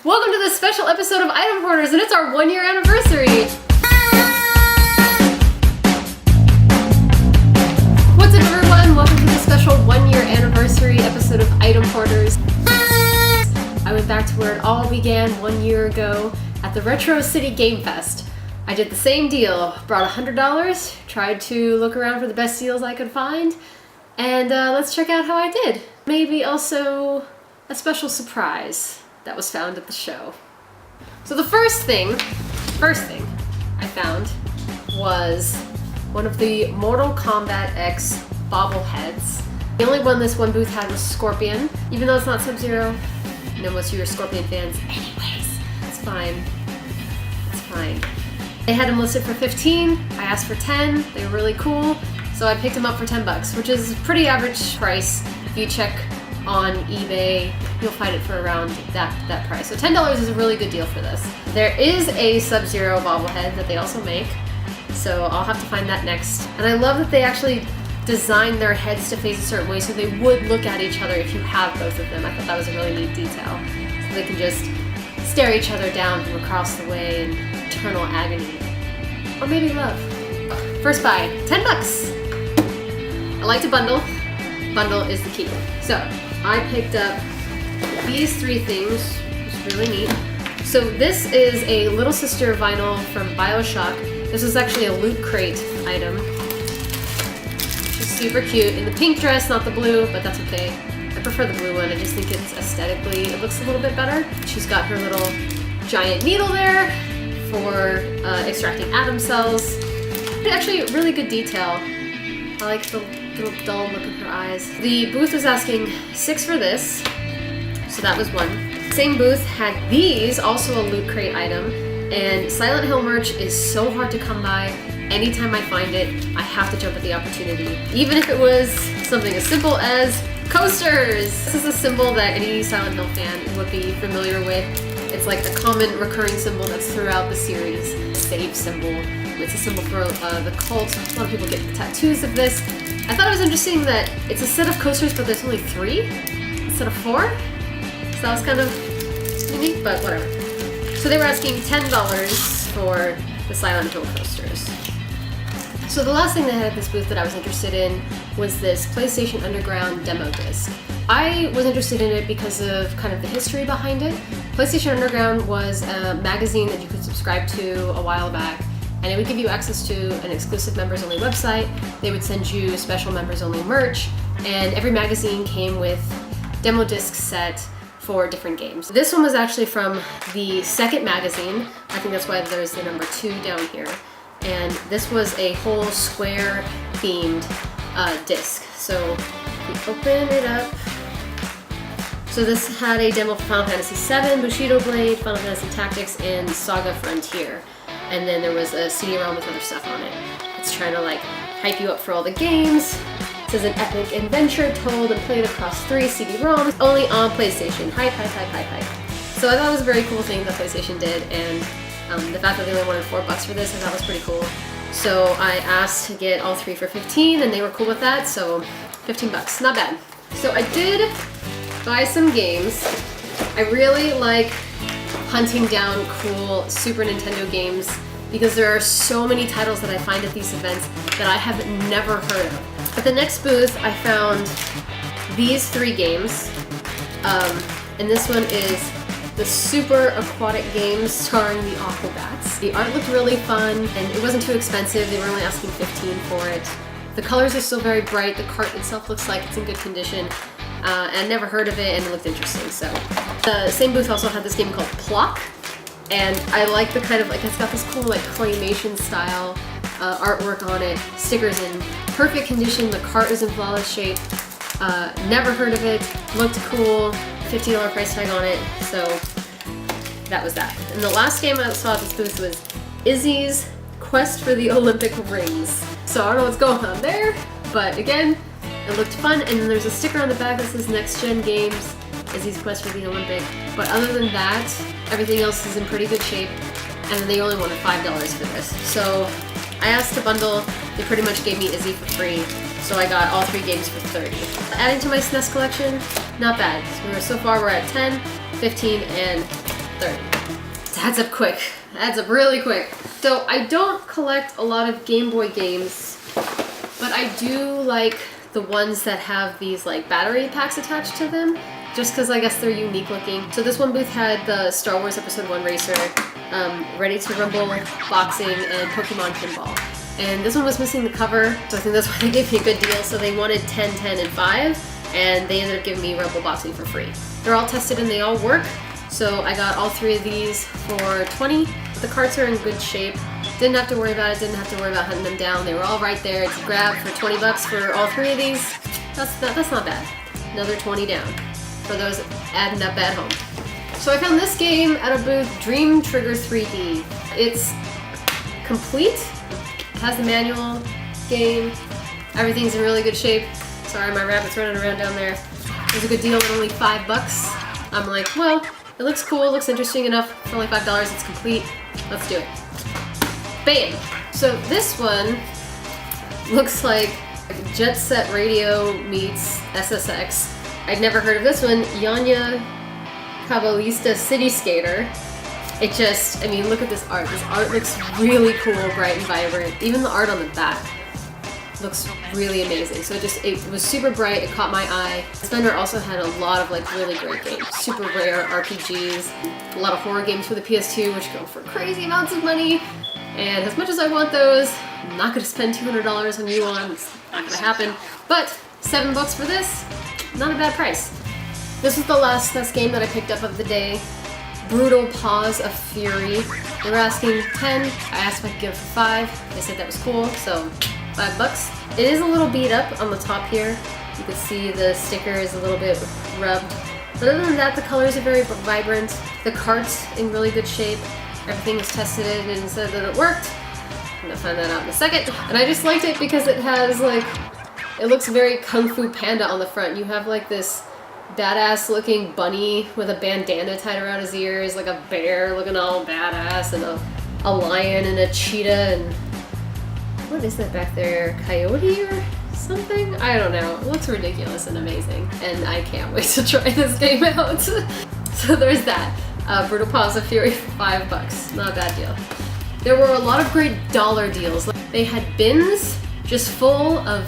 Welcome to this special episode of Item Hoarders, and it's our 1-year anniversary! What's up, everyone? Welcome to the special 1-year anniversary episode of Item Hoarders. I went back to where it all began 1 year ago at the Retro City Gamefest. I did the same deal, brought $100, tried to look around for the best deals I could find, and let's check out how I did. Maybe also a special surprise that was found at the show. So the first thing I found was one of the Mortal Kombat X bobbleheads. The only one this one booth had was Scorpion, even though it's not Sub-Zero. I know most of you are Scorpion fans. Anyways, it's fine. It's fine. They had them listed for 15. I asked for 10. They were really cool, so I picked them up for 10 bucks, which is a pretty average price. If you check on eBay, you'll find it for around that price. So $10 is a really good deal for this. There is a Sub-Zero bobblehead that they also make, so I'll have to find that next. And I love that they actually designed their heads to face a certain way so they would look at each other if you have both of them. I thought that was a really neat detail. So they can just stare each other down from across the way in eternal agony. Or maybe love. First buy, 10 bucks. I like to bundle. Bundle is the key. So I picked up these 3 things, which is really neat. So this is a Little Sister vinyl from BioShock. This is actually a Loot Crate item. She's super cute in the pink dress, not the blue, but that's okay. I prefer the blue one. I just think it's aesthetically, it looks a little bit better. She's got her little giant needle there for extracting atom cells. Actually, really good detail. I like the little dull look in her eyes. The booth was asking 6 for this, so that was 1. Same booth had these, also a Loot Crate item, and Silent Hill merch is so hard to come by. Anytime I find it, I have to jump at the opportunity. Even if it was something as simple as coasters! This is a symbol that any Silent Hill fan would be familiar with. It's like a common recurring symbol that's throughout the series. Save symbol. It's a symbol for the cult. A lot of people get tattoos of this. I thought it was interesting that it's a set of coasters, but there's only 3 instead of 4. So that was kind of unique, but whatever. So they were asking $10 for the Silent Hill coasters. So the last thing they had at this booth that I was interested in was this PlayStation Underground demo disc. I was interested in it because of kind of the history behind it. PlayStation Underground was a magazine that you could subscribe to a while back, and it would give you access to an exclusive members-only website. They would send you special members-only merch, and every magazine came with demo disc set for different games. This one was actually from the second magazine. I think that's why there's the number 2 down here. And this was a whole square themed disc. So if we open it up, so this had a demo for Final Fantasy VII, Bushido Blade, Final Fantasy Tactics, and Saga Frontier. And then there was a CD-ROM with other stuff on it. It's trying to like hype you up for all the games. It says an epic adventure told and played across 3 CD-ROMs, only on PlayStation. Hype, hype, hype, hype, hype. So I thought it was a very cool thing that PlayStation did, and the fact that they only wanted $4 for this, I thought was pretty cool. So I asked to get all 3 for 15, and they were cool with that, so 15 bucks, not bad. So I did buy some games. I really like hunting down cool Super Nintendo games because there are so many titles that I find at these events that I have never heard of. At the next booth, I found these 3 games, and this one is the Super Aquatic Games starring the Aquabats. The art looked really fun, and it wasn't too expensive. They were only asking 15 for it. The colors are still very bright. The cart itself looks like it's in good condition. I never heard of it, and it looked interesting. So the same booth also had this game called Plock, and I like the kind of like, it's got this cool like claymation style artwork on it. Stickers in perfect condition. The cart is in flawless shape. Never heard of it. Looked cool. $15 price tag on it, so that was that. And the last game I saw at this booth was Izzy's Quest for the Olympic Rings. So I don't know what's going on there, but again, it looked fun, and then there's a sticker on the back that says Next Gen Games, Izzy's Quest for the Olympic. But other than that, everything else is in pretty good shape, and then they only wanted $5 for this. So I asked to bundle, they pretty much gave me Izzy for free, so I got all 3 games for 30. Adding to my SNES collection, not bad. So far we're at 10, 15, and 30. It adds up quick. It adds up really quick. So I don't collect a lot of Game Boy games, but I do like the ones that have these like battery packs attached to them, just because I guess they're unique looking. So this one booth had the Star Wars Episode 1 Racer, Ready to Rumble Boxing, and Pokemon Pinball. And this one was missing the cover, so I think that's why they gave me a good deal. So they wanted 10, 10, and 5, and they ended up giving me Rumble Boxing for free. They're all tested and they all work, so I got all 3 of these for 20. The carts are in good shape. Didn't have to worry about it, didn't have to worry about hunting them down. They were all right there to grab for 20 bucks for all 3 of these. That's not bad. Another 20 down for those adding up at home. So I found this game at a booth, Dream Trigger 3D. It's complete. It has the manual game. Everything's in really good shape. Sorry, my rabbit's running around down there. It was a good deal at only $5. I'm like, well, it looks cool, it looks interesting enough. For only $5, it's complete. Let's do it. Bam! So this one looks like Jet Set Radio meets SSX. I'd never heard of this one. Yanya Cabalista City Skater. It just, I mean, look at this art. This art looks really cool, bright and vibrant. Even the art on the back looks really amazing. So it was super bright, it caught my eye. This vendor also had a lot of like really great games. Super rare RPGs, a lot of horror games for the PS2, which go for crazy amounts of money. And as much as I want those, I'm not gonna spend $200 on Yuan. It's not gonna happen. But $7 for this, not a bad price. This was the last game that I picked up of the day. Brutal Paws of Fury. They were asking 10. I asked if I could give it for 5. They said that was cool, so $5. It is a little beat up on the top here. You can see the sticker is a little bit rubbed. But other than that, the colors are very vibrant. The cart's in really good shape. Everything was tested and said that it worked. I'm gonna find that out in a second. And I just liked it because it has like, it looks very Kung Fu Panda on the front. You have like this badass looking bunny with a bandana tied around his ears, like a bear looking all badass, and a lion and a cheetah, and what is that back there? Coyote or something? I don't know. It looks ridiculous and amazing, and I can't wait to try this game out. So there's that. Brutal Paws of Fury for $5. Not a bad deal. There were a lot of great dollar deals. They had bins just full of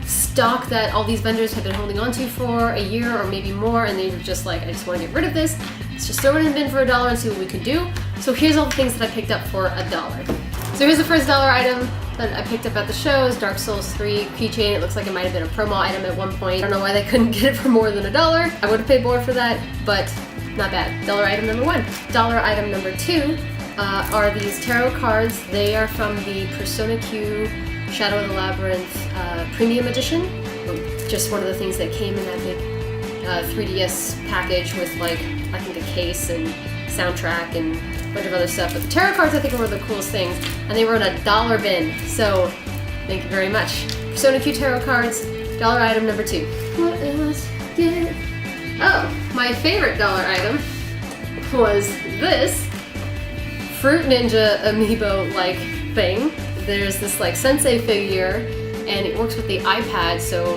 stock that all these vendors had been holding on to for a year or maybe more, and they were just like, I just want to get rid of this. Let's just throw it in the bin for $1 and see what we can do. So here's all the things that I picked up for $1. So here's the first dollar item that I picked up at the show. Is Dark Souls 3 keychain. It looks like it might have been a promo item at one point. I don't know why they couldn't get it for more than $1. I would have paid more for that, but not bad. Dollar item number 1. Dollar item number 2 are these tarot cards. They are from the Persona Q Shadow of the Labyrinth Premium Edition. Just one of the things that came in that big 3DS package with like, I think a case and soundtrack and a bunch of other stuff. But the tarot cards I think were the coolest things, and they were in a $1 bin. So thank you very much. Persona Q tarot cards, dollar item number 2. What else? Yeah. Oh, my favorite dollar item was this Fruit Ninja amiibo-like thing. There's this like sensei figure, and it works with the iPad, so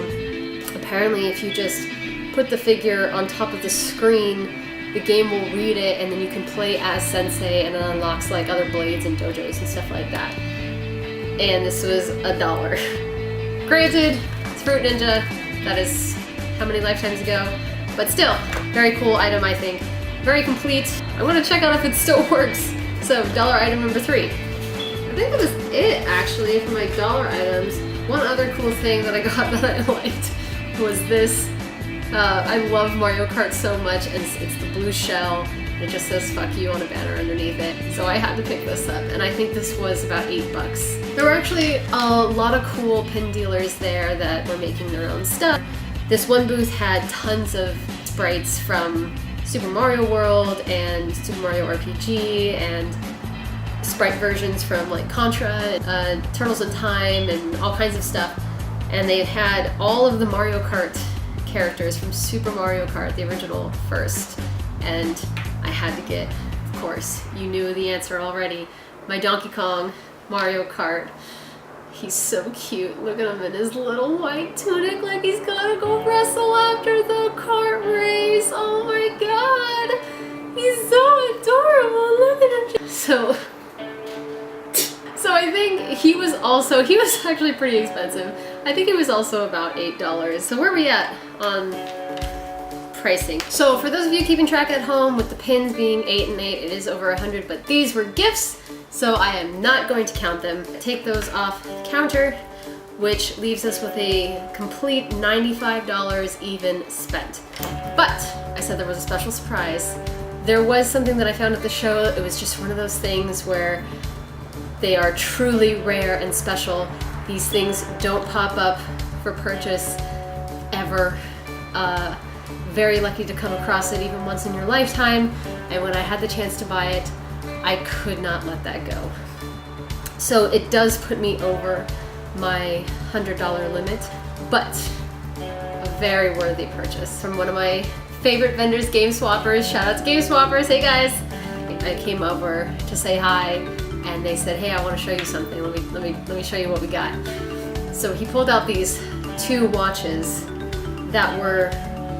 apparently if you just put the figure on top of the screen, the game will read it, and then you can play as sensei, and it unlocks like other blades and dojos and stuff like that. And this was $1. Granted, it's Fruit Ninja, that is how many lifetimes ago, but still, very cool item I think. Very complete. I want to check out if it still works. So, dollar item number 3. I think that was it actually for my dollar items. One other cool thing that I got that I liked was this. I love Mario Kart so much, and it's the blue shell. It just says "fuck you" on a banner underneath it. So I had to pick this up, and I think this was about $8. There were actually a lot of cool pin dealers there that were making their own stuff. This one booth had tons of sprites from Super Mario World and Super Mario RPG, and sprite versions from like Contra, Turtles in Time, and all kinds of stuff. And they had all of the Mario Kart characters from Super Mario Kart, the original first. And I had to get, of course, you knew the answer already, my Donkey Kong Mario Kart. He's so cute. Look at him in his little white tunic like he's gotta go wrestle after the kart race. Oh my god! He's so adorable! So I think he was actually pretty expensive. I think it was also about $8. So where are we at on pricing? So for those of you keeping track at home, with the pins being 8 and 8, it is over 100, but these were gifts, so I am not going to count them. Take those off the counter, which leaves us with a complete $95 even spent. But I said there was a special surprise. There was something that I found at the show. It was just one of those things where they are truly rare and special. These things don't pop up for purchase ever. Very lucky to come across it even once in your lifetime, and when I had the chance to buy it, I could not let that go. So it does put me over my $100 limit, but a very worthy purchase from one of my favorite vendors, Game Swappers. Shout out to Game Swappers. Hey guys! I came over to say hi, and they said, hey, I want to show you something. Let me show you what we got. So he pulled out these 2 watches that were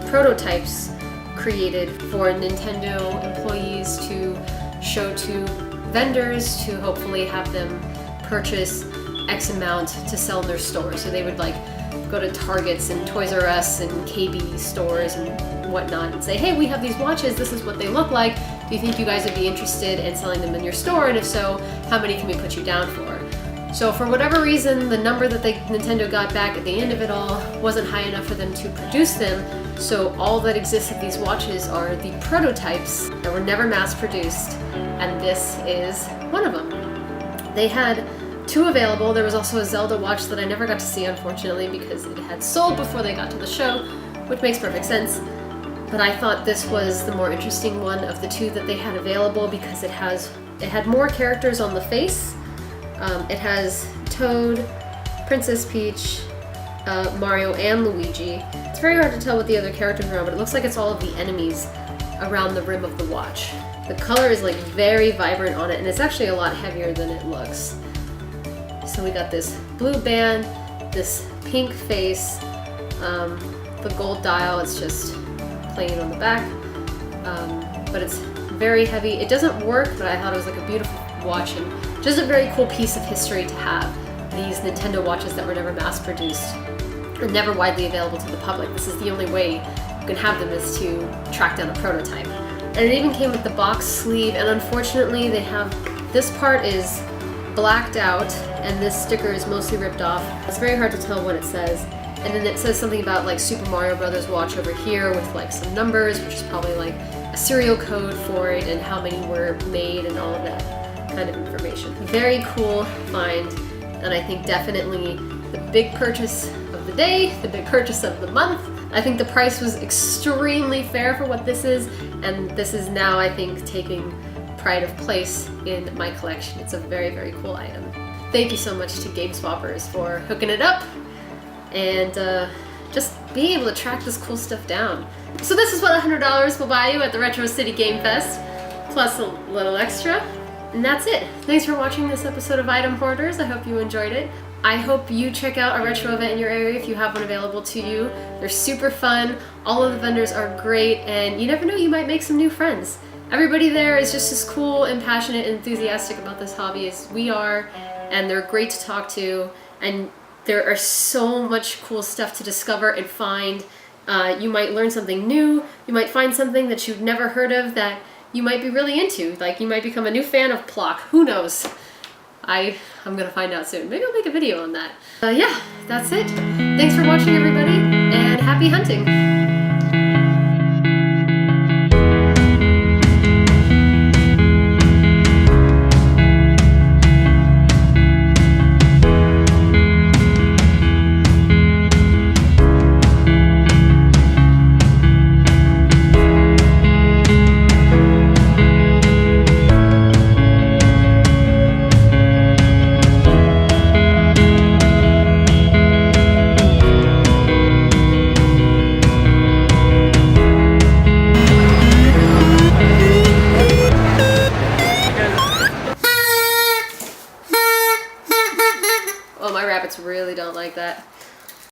prototypes created for Nintendo employees to show to vendors to hopefully have them purchase X amount to sell in their store. So they would like go to Targets and Toys R Us and KB stores and whatnot and say, hey, we have these watches, this is what they look like. Do you think you guys would be interested in selling them in your store? And if so, how many can we put you down for? So for whatever reason, the number that Nintendo got back at the end of it all wasn't high enough for them to produce them. So all that exists of these watches are the prototypes that were never mass produced, and this is one of them. They had 2 available. There was also a Zelda watch that I never got to see, unfortunately, because it had sold before they got to the show, which makes perfect sense. But I thought this was the more interesting one of the 2 that they had available because it had more characters on the face. It has Toad, Princess Peach, Mario, and Luigi. It's very hard to tell what the other characters are on, but it looks like it's all of the enemies around the rim of the watch. The color is like very vibrant on it, and it's actually a lot heavier than it looks. So we got this blue band, this pink face, the gold dial, it's just plain on the back, but it's very heavy. It doesn't work, but I thought it was like a beautiful watch and just a very cool piece of history to have these Nintendo watches that were never mass produced and never widely available to the public. This is the only way you can have them, is to track down a prototype. And it even came with the box sleeve, and unfortunately they have, this part is blacked out and this sticker is mostly ripped off. It's very hard to tell what it says. And then it says something about like Super Mario Brothers watch over here with like some numbers, which is probably like a serial code for it and how many were made and all of that kind of information. Very cool find, and I think definitely the big purchase of the day, the big purchase of the month. I think the price was extremely fair for what this is, and this is now, I think, taking pride of place in my collection. It's a very, very cool item. Thank you so much to Game Swappers for hooking it up and just being able to track this cool stuff down. So this is what $100 will buy you at the Retro City Gamefest, plus a little extra. And that's it. Thanks for watching this episode of Item Hoarders. I hope you enjoyed it. I hope you check out a retro event in your area if you have one available to you. They're super fun. All of the vendors are great, and you never know, you might make some new friends. Everybody there is just as cool and passionate and enthusiastic about this hobby as we are, and they're great to talk to, and there are so much cool stuff to discover and find. You might learn something new. You might find something that you've never heard of that you might be really into. Like, you might become a new fan of Plock. Who knows? I'm gonna find out soon. Maybe I'll make a video on that. Yeah, that's it. Thanks for watching, everybody, and happy hunting!